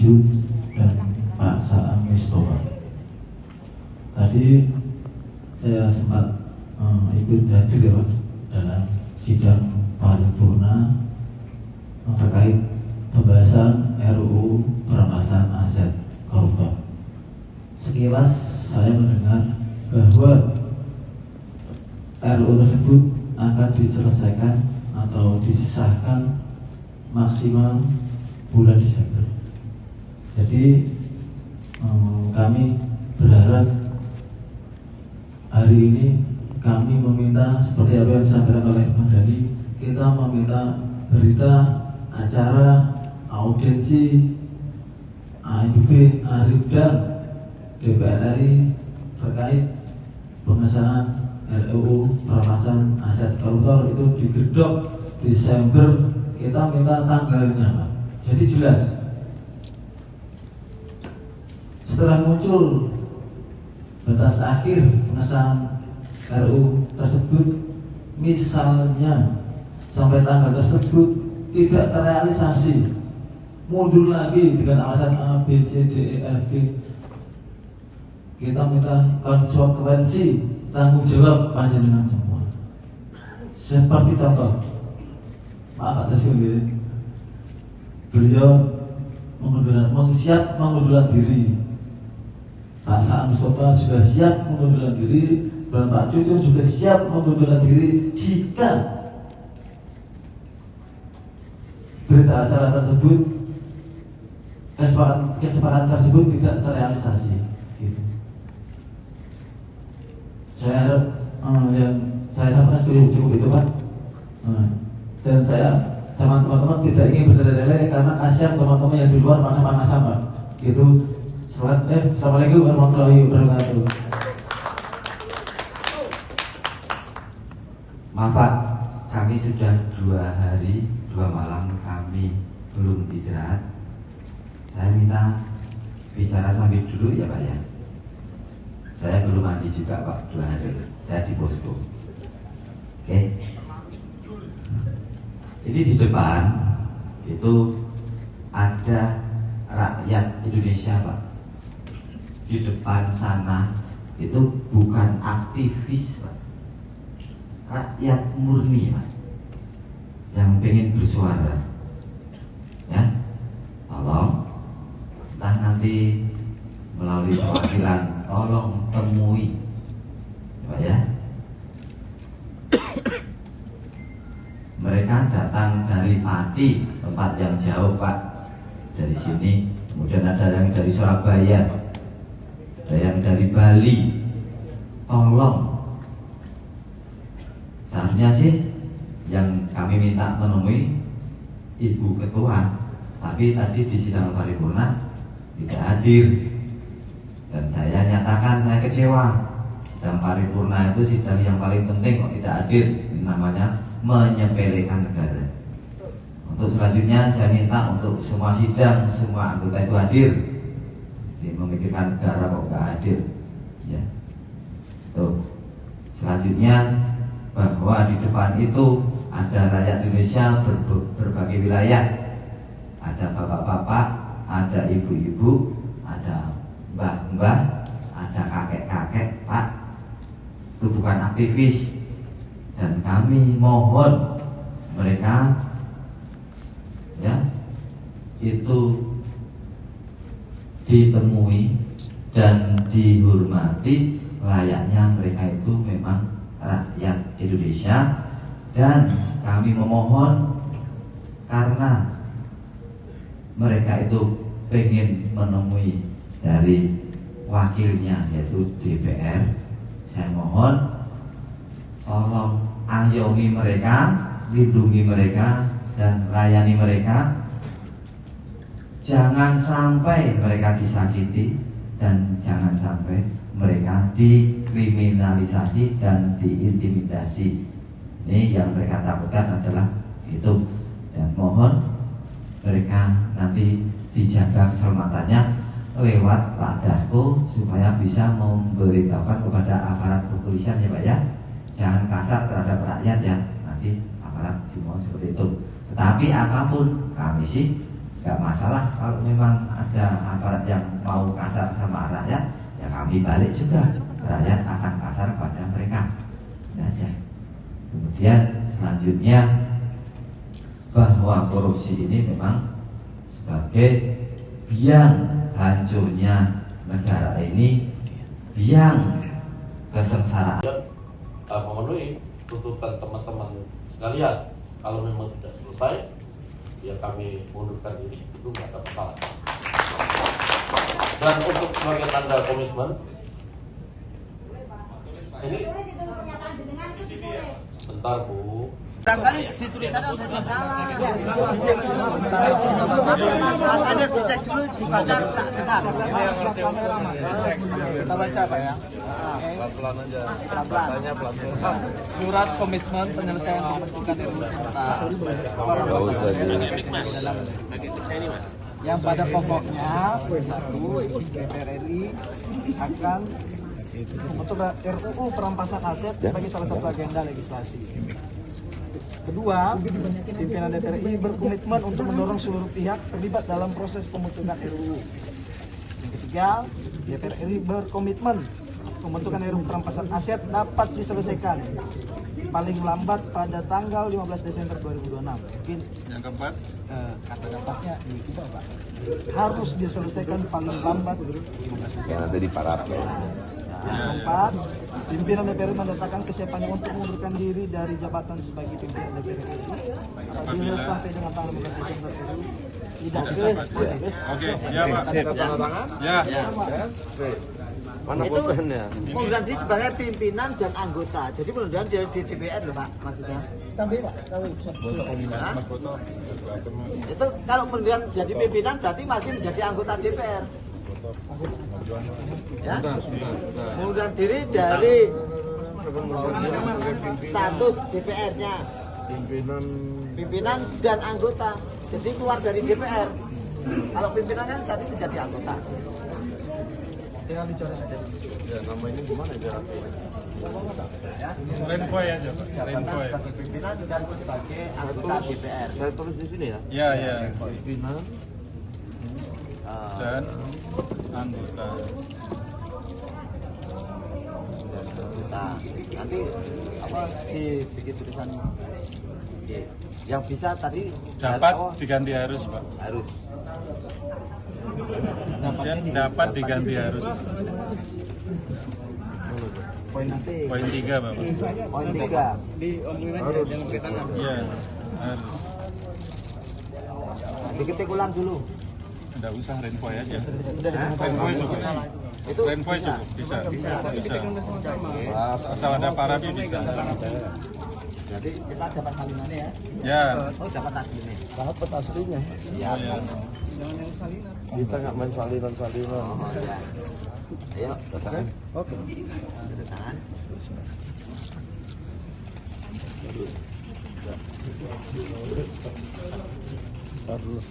Wujud dan Pak Sa'am Mustafa. Tadi saya sempat ikut hadir ya, Pak, dalam sidang paripurna terkait pembahasan RUU perampasan aset koruptor. Sekilas saya mendengar bahwa RUU tersebut akan diselesaikan atau disahkan maksimal bulan Desember. Jadi kami berharap hari ini kami meminta seperti apa yang disampaikan oleh Bang Dhani, kita meminta berita, acara, audiensi AIB, ARIBDAN, DPR RI terkait pengesahan RUU perampasan aset koruptor itu digedok Desember. Kita minta tanggalnya, Pak. Jadi jelas. Setelah muncul batas akhir pengesahan RUU tersebut, misalnya sampai tanggal tersebut tidak terrealisasi, mundur lagi dengan alasan A, B, C, D, E, F, G, kita minta konsekuensi tanggung jawab panjenengan semua. Seperti contoh, maaf atas ini, beliau mengundurkan diri. Pak Sa'am Mustafa juga siap mengundurkan diri, dan Pak Cucu juga siap mengundurkan diri jika berita acara tersebut, kesepakatan tersebut tidak terrealisasi. Gitu. Saya harap yang saya sampaikan cukup itu, Pak. Dan saya sama teman-teman tidak ingin bertele-tele karena kasihan teman-teman yang di luar panas-panasan, Pak. Gitu. Assalamualaikum warahmatullahi wabarakatuh. Maaf Pak, kami sudah 2 hari 2 malam kami belum istirahat. Saya minta bicara sambil dulu ya Pak ya. Saya belum mandi juga Pak 2 hari. Saya di posko. Oke. Ini di depan itu ada rakyat Indonesia Pak. Di depan sana itu bukan aktivis Pak, rakyat murni Pak, yang pengen bersuara. Ya, tolong entah nanti melalui perwakilan tolong temui Pak ya. Mereka datang dari Pati, tempat yang jauh Pak, dari sini. Kemudian ada yang dari Surabaya, ada yang dari Bali. Tolong, seharusnya sih yang kami minta menemui Ibu Ketua, tapi tadi di sidang paripurna tidak hadir. Dan saya nyatakan saya kecewa. Sidang paripurna itu sidang yang paling penting kok tidak hadir. Ini namanya menyepelekan negara. Untuk selanjutnya saya minta untuk semua sidang, semua anggota itu hadir. Jadi memikirkan negara kok nggak hadir. Ya. Tuh. Selanjutnya bahwa di depan itu ada rakyat Indonesia berbagai wilayah. Ada bapak-bapak, ada ibu-ibu, ada mbah-mbah, ada kakek-kakek, Pak. Itu bukan aktivis. Dan kami mohon mereka ya itu ditemui dan dihormati layaknya mereka itu memang rakyat Indonesia. Dan kami memohon karena mereka itu pengen menemui dari wakilnya yaitu DPR, saya mohon tolong ayomi mereka, lindungi mereka dan layani mereka. Jangan sampai mereka disakiti dan jangan sampai mereka dikriminalisasi dan diintimidasi. Ini yang mereka takutkan adalah itu. Dan mohon mereka nanti dijaga keselamatannya lewat Pak Dasko supaya bisa memberitahukan kepada aparat kepolisian ya Pak ya. Jangan kasar terhadap rakyat ya, nanti aparat dimohon seperti itu. Tetapi apapun kami sih nggak masalah kalau memang ada aparat yang mau kasar sama rakyat, ya kami balik juga, rakyat akan kasar pada mereka. Ini aja. Kemudian selanjutnya bahwa korupsi ini memang sebagai biang hancurnya negara ini, biang kesengsaraan. Memenuhi tuntutan teman-teman sekalian. Kalau memang tidak selesai, ya kami mundurkan diri, itu nggak ada masalah. Dan untuk sebagai tanda komitmen, ini bentar Bu. Barangkali ditulisannya sudah salah. Ada dicek dulu dibaca tak dengar. Kita baca Pak ya. Pelan-pelan aja. Pelan-pelan. Pelan-pelan. Surat komitmen penyelesaian pembentukan RUU yang pada pokoknya satu, DPR RI akan membentuk RUU perampasan aset sebagai salah satu agenda legislasi. Kedua, pimpinan DPR RI berkomitmen untuk mendorong seluruh pihak terlibat dalam proses pembentukan RUU. Yang ketiga, DPR RI berkomitmen pembentukan RUU perampasan aset dapat diselesaikan paling lambat pada tanggal 15 Desember 2026. Mungkin Yang keempat, kata dapatnya di kita Pak. Harus diselesaikan paling lambat 15 Desember. ada di paraf. Yang keempat, pimpinan DPR RI menyatakan kesiapannya untuk mengundurkan diri dari jabatan sebagai pimpinan DPR RI apabila sampai dengan tanggal 15 Desember RUU tidak Oke, ya Pak. Ya. Mana itu pulpennya? pengunduran diri sebagai pimpinan dan anggota. Jadi pengunduran diri di DPR loh Pak, maksudnya. Tambah Pak, itu kalau pengunduran jadi pimpinan berarti masih menjadi anggota DPR. Ya? Pengunduran diri dari status DPR-nya. Pimpinan dan anggota. Jadi keluar dari DPR. Kalau pimpinan kan tadi menjadi anggota. Tinggal dicoret aja. Ya, nama ini gimana jaraknya? Renpoy aja Pak. Renpoy. Sebagai pimpinan dan sebagai anggota DPR. Saya tulis di sini ya. Ya, ya. Pimpinan Dan anggota. Anggota. Nanti apa dibikin tulisan yang bisa tadi Dapat diganti harus Pak. harus. Dan dapat diganti harus. Poin nanti. Poin 3 Bapak. Poin 3. harus. Iya, harus. Diketik ulang dulu. Enggak usah Renpoy aja. Hah? Renpoy cukup. Itu Renpoy bisa. cukup, bisa. Bisa. Asal ada parabi bisa. Jadi kita dapat salinannya ya. Ya. Oh dapat aslinya. Dapat aslinya. Ya. Ya. Kita nggak main salinan. Oh ya. Ayo. Oke. Tanda tangan. Taruh.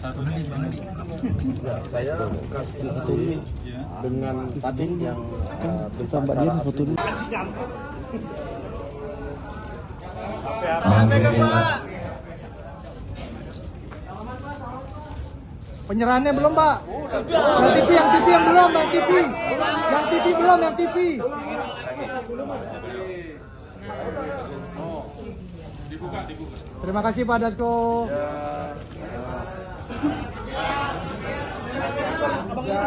Satu nih. Ya, saya kasih tulis Ya. dengan tadi yang berbicara asli. Penyerahannya belum, Pak? Yang TV yang belum, yang TV. Yang TV belum, yang TV. Dibuka. Terima kasih Pak Dasko. Oke.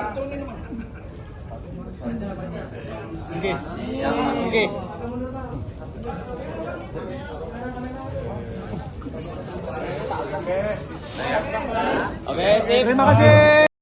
Terima kasih.